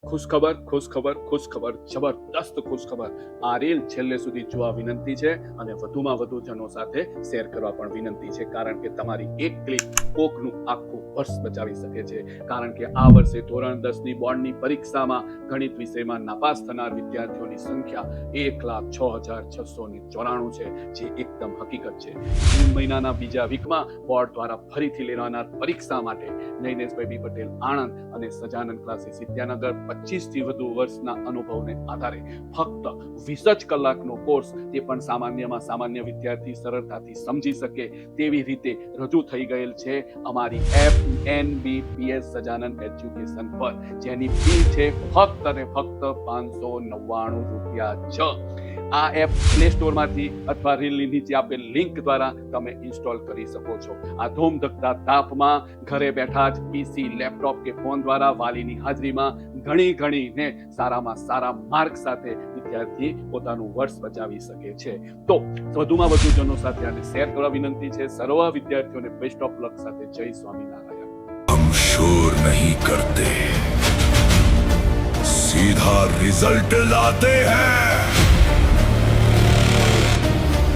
ખુશખબર જબરદસ્ત ખુશખબર. આ રીલ છેલ્લે સુધી જોવા વિનંતી છે અને વધુમાં વધુ જનો સાથે શેર કરવા પણ વિનંતી છે, કારણ કે તમારી એક ક્લિક કોકનું આખું વર્ષ બચાવી શકે છે. કારણ કે આ વર્ષે ધોરણ 10ની બોર્ડની પરીક્ષામાં ગણિત વિષયમાં નાપાસ થનાર વિદ્યાર્થીઓની સંખ્યા 1,06,694 છે, જે એકદમ હકીકત છે. જૂન મહિનાના બીજા વીકમાં બોર્ડ દ્વારા ફરીથી લેવાનાર પરીક્ષા માટે નૈનેશભાઈ બી પટેલ આણંદ અને સજાનંદ ક્લાસીસ વિદ્યાનગર 25 થી વધુ વર્ષના અનુભવને આધારે ફક્ત 20 જ કલાકનો કોર્સ, તે પણ સામાન્યમાં સામાન્ય વિદ્યાર્થી સરળતાથી સમજી શકે તેવી રીતે રજૂ થઈ ગયેલ છે અમારી એપ NBPS સજાનંદ એજ્યુકેશન પર, જેની ફી છે ફક્ત અને ફક્ત 599 રૂપિયા જ. આ એપ પ્લે સ્ટોરમાંથી અથવા રીલની નીચે આપેલ લિંક દ્વારા તમે ઇન્સ્ટોલ કરી શકો છો. આ ધૂમધકતા તાપમાં ઘરે બેઠા જ પીસી, લેપટોપ કે ફોન દ્વારા વાલીની હાજરીમાં ઘણી સારામાં સારા માર્ક સાથે વિદ્યાર્થી પોતાનું વર્ષ બચાવી શકે છે. તો વધુમાં વધુ જનો સાથે આને શેર કરવા વિનંતી છે. સર્વ વિદ્યાર્થીઓને બેસ્ટ ઓફ લક સાથે જય સ્વામિનારાયણ. हम शोर नहीं करते, सीधा रिजल्ट लाते हैं.